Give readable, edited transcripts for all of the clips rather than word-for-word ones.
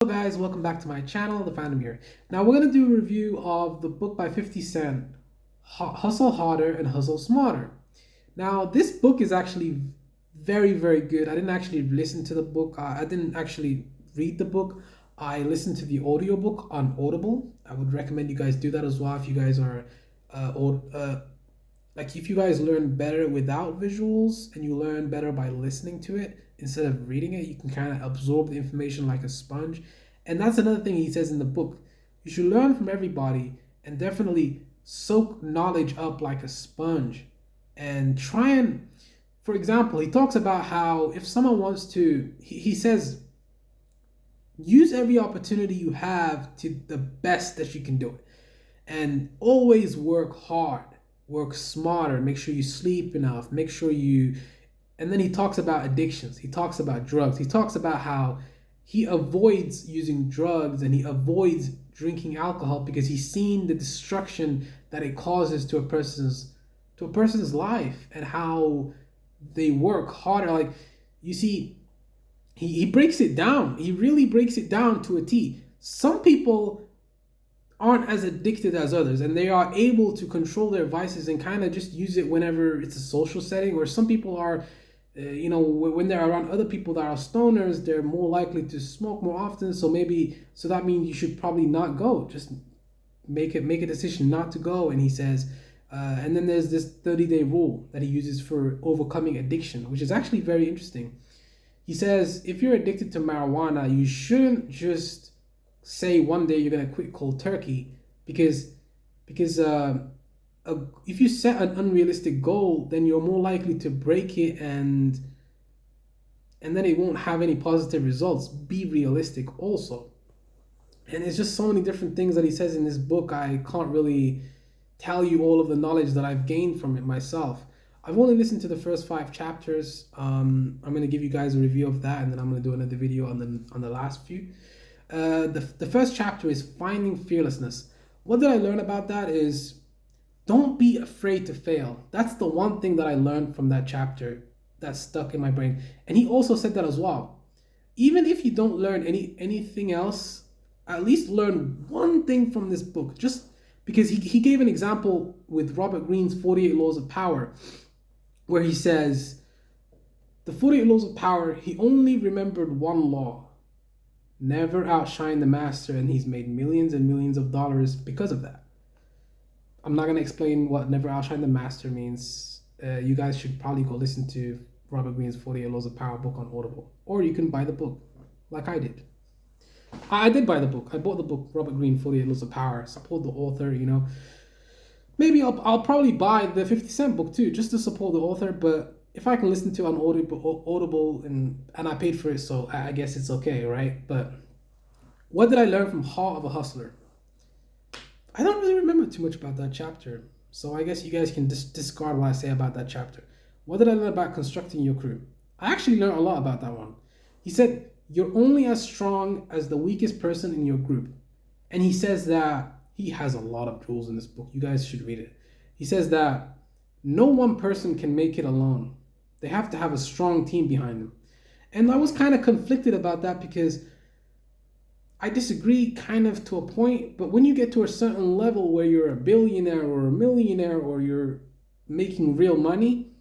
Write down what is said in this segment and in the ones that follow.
Hello guys, welcome back to my channel, The Phantom here. Now we're going to do a review of the book by 50 Cent, Hustle Harder and Hustle Smarter. Now this book is actually very good. I didn't actually listen to the book. I didn't actually read the book. I listened to the audiobook on Audible. I would recommend you guys do that as well if you guys are if you guys learn better without visuals and you learn better by listening to it instead of reading it. You can kind of absorb the information like a sponge. And that's another thing he says in the book. You should learn from everybody and definitely soak knowledge up like a sponge and try and, for example, he talks about how if someone wants to, he says, use every opportunity you have to the best that you can do it, and always work hard, work smarter, make sure you sleep enough, make sure you. And then he talks about addictions, he talks about drugs, he talks about how he avoids using drugs and he avoids drinking alcohol because he's seen the destruction that it causes to a person's life and how they work harder. Like, you see, he breaks it down. He really breaks it down to a T. Some people aren't as addicted as others and they are able to control their vices and kind of just use it whenever it's a social setting. Or some people are when they're around other people that are stoners, they're more likely to smoke more often. So that means you should probably not go. Just make a decision not to go. And he says, and then there's this 30-day rule that he uses for overcoming addiction, which is actually very interesting. He says, if you're addicted to marijuana, you shouldn't just say one day you're gonna quit cold turkey because if you set an unrealistic goal, then you're more likely to break it and then it won't have any positive results. Be realistic also. And it's just so many different things that he says in this book. I can't really tell you all of the knowledge that I've gained from it myself. I've only listened to the first 5 chapters. I'm going to give you guys a review of that, and then I'm going to do another video on the last few. The first chapter is Finding Fearlessness. What did I learn about that is, don't be afraid to fail. That's the one thing that I learned from that chapter that stuck in my brain. And he also said that as well. Even if you don't learn anything else, at least learn one thing from this book. Just because he gave an example with Robert Greene's 48 Laws of Power, where he says, the 48 Laws of Power, he only remembered one law: never outshine the master, and he's made millions and millions of dollars because of that. I'm not going to explain what never outshine the master means. You guys should probably go listen to Robert Greene's 48 Laws of Power book on Audible. Or you can buy the book, like I did. I did buy the book. I bought the book, Robert Greene, 48 Laws of Power. Support the author, Maybe I'll probably buy the 50 Cent book too, just to support the author. But if I can listen to it on Audible and I paid for it, so I guess it's okay, right? But what did I learn from Heart of a Hustler? I don't really remember too much about that chapter, so I guess you guys can discard what I say about that chapter. What did I learn about constructing your crew? I actually learned a lot about that one. He said, you're only as strong as the weakest person in your group. And he says that, he has a lot of rules in this book. You guys should read it. He says that no one person can make it alone. They have to have a strong team behind them. And I was kind of conflicted about that because I disagree kind of to a point, but when you get to a certain level where you're a billionaire or a millionaire or you're making real money,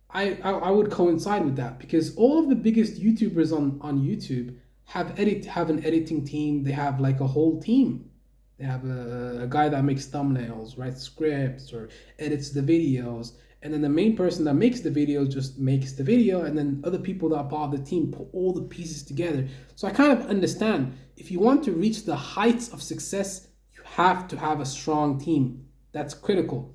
I would coincide with that, because all of the biggest YouTubers on YouTube have an editing team. They have like a whole team. They have a guy that makes thumbnails, writes scripts, or edits the videos. And then the main person that makes the video just makes the video, and then other people that are part of the team put all the pieces together. So I kind of understand, if you want to reach the heights of success, you have to have a strong team. That's critical.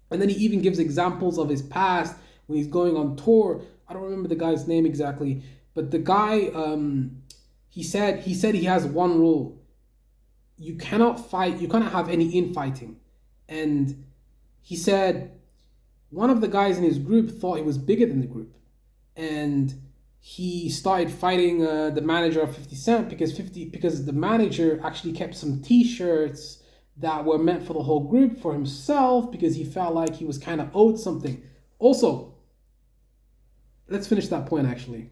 And then he even gives examples of his past when he's going on tour. I don't remember the guy's name exactly, but the guy, he said he has one rule: you cannot fight, you cannot have any infighting. And he said one of the guys in his group thought he was bigger than the group, and he started fighting the manager of 50 Cent because the manager actually kept some t-shirts that were meant for the whole group for himself, because he felt like he was kind of owed something. Also, let's finish that point actually,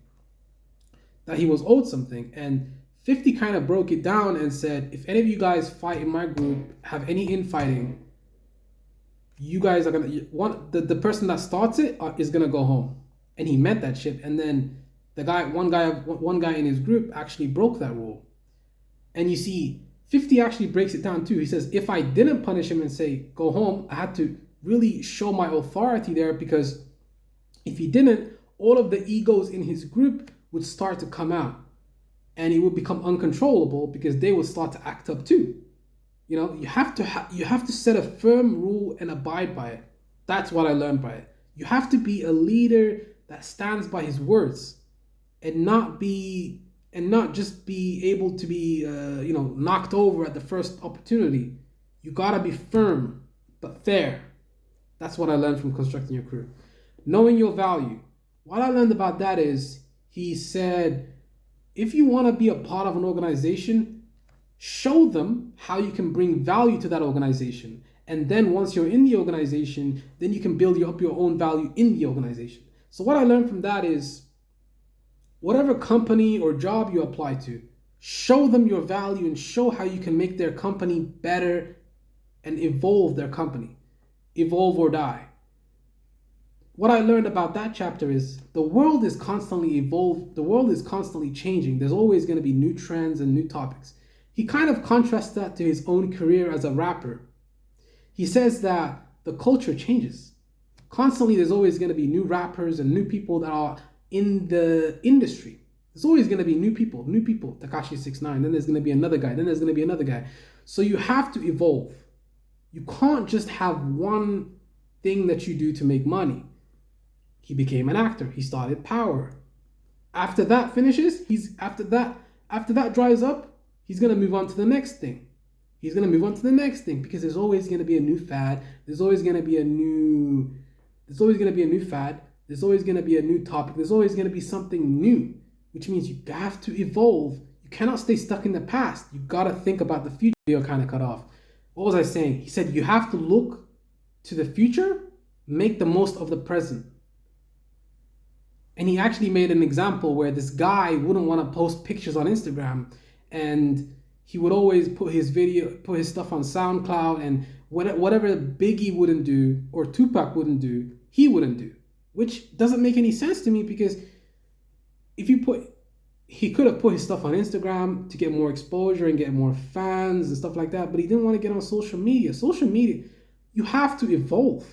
that he was owed something. And 50 kind of broke it down and said, if any of you guys fight in my group, have any infighting, you guys are gonna the person that starts it is gonna go home. And he meant that shit. And then one guy in his group actually broke that rule. And you see, 50 actually breaks it down too. He says, if I didn't punish him and say go home, I had to really show my authority there, because if he didn't, all of the egos in his group would start to come out, and it would become uncontrollable because they would start to act up too. You know, you have to set a firm rule and abide by it. That's what I learned by it. You have to be a leader that stands by his words, and not just be able to be knocked over at the first opportunity. You gotta be firm but fair. That's what I learned from constructing your crew. Knowing your value. What I learned about that is, he said, if you want to be a part of an organization, show them how you can bring value to that organization. And then once you're in the organization, then you can build up your own value in the organization. So what I learned from that is, whatever company or job you apply to, show them your value and show how you can make their company better and evolve their company. Evolve or die. What I learned about that chapter is, the world is constantly evolved. The world is constantly changing. There's always going to be new trends and new topics. He kind of contrasts that to his own career as a rapper. He says that the culture changes. Constantly, there's always going to be new rappers and new people that are in the industry. There's always going to be new people, Tekashi 6ix9ine, then there's going to be another guy, then there's going to be another guy. So you have to evolve. You can't just have one thing that you do to make money. He became an actor. He started Power. After that finishes, after that dries up, he's going to move on to the next thing. Because there's always going to be a new fad. There's always going to be a new fad. There's always going to be a new topic. There's always going to be something new, which means you have to evolve. You cannot stay stuck in the past. You got to think about the future. Video kind of cut off. What was I saying? He said you have to look to the future, make the most of the present. And he actually made an example where this guy wouldn't want to post pictures on Instagram, and he would always put his stuff on SoundCloud, and whatever Biggie wouldn't do or Tupac wouldn't do, he wouldn't do, which doesn't make any sense to me, because he could have put his stuff on Instagram to get more exposure and get more fans and stuff like that, but he didn't want to get on social media. Social media, you have to evolve.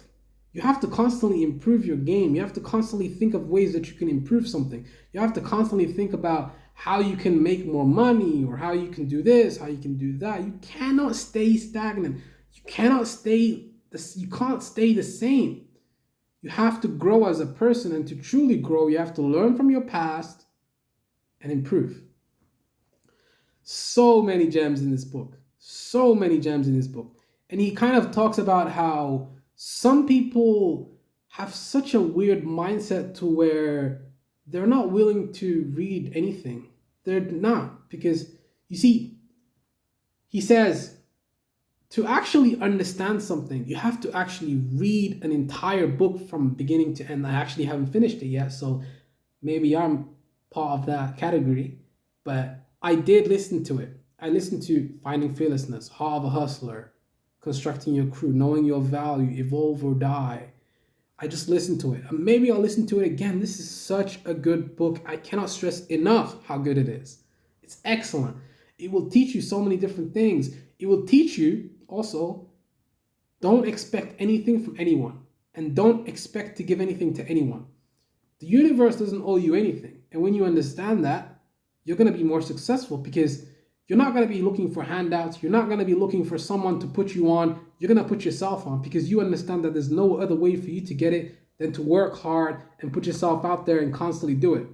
You have to constantly improve your game. You have to constantly think of ways that you can improve something. You have to constantly think about how you can make more money, or how you can do this, how you can do that. You cannot stay stagnant. You can't stay the same. You have to grow as a person, and to truly grow, you have to learn from your past and improve. So many gems in this book. And he kind of talks about how some people have such a weird mindset to where they're not willing to read anything. They're not, because you see, he says to actually understand something, you have to actually read an entire book from beginning to end. I actually haven't finished it yet, so maybe I'm part of that category, but I did listen to it. I listened to Finding Fearlessness, Heart of a Hustler, Constructing Your Crew, Knowing Your Value, Evolve or Die. I just listened to it. And maybe I'll listen to it again. This is such a good book. I cannot stress enough how good it is. It's excellent. It will teach you so many different things. It will teach you also, don't expect anything from anyone, and don't expect to give anything to anyone. The universe doesn't owe you anything. And when you understand that, you're going to be more successful, because you're not going to be looking for handouts. You're not going to be looking for someone to put you on. You're going to put yourself on, because you understand that there's no other way for you to get it than to work hard and put yourself out there and constantly do it.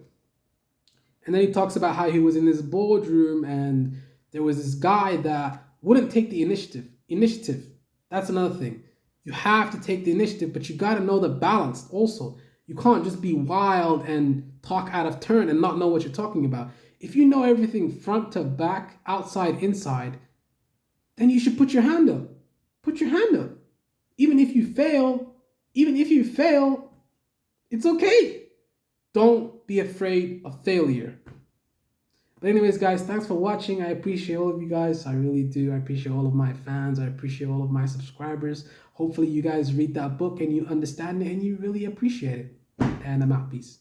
And then he talks about how he was in this boardroom and there was this guy that wouldn't take the initiative. That's another thing. You have to take the initiative, but you got to know the balance also. You can't just be wild and talk out of turn and not know what you're talking about. If you know everything front to back, outside, inside, then you should put your hand up. Put your hand up. Even if you fail, it's okay. Don't be afraid of failure. But anyways, guys, thanks for watching. I appreciate all of you guys. I really do. I appreciate all of my fans. I appreciate all of my subscribers. Hopefully you guys read that book and you understand it and you really appreciate it. And I'm out. Peace.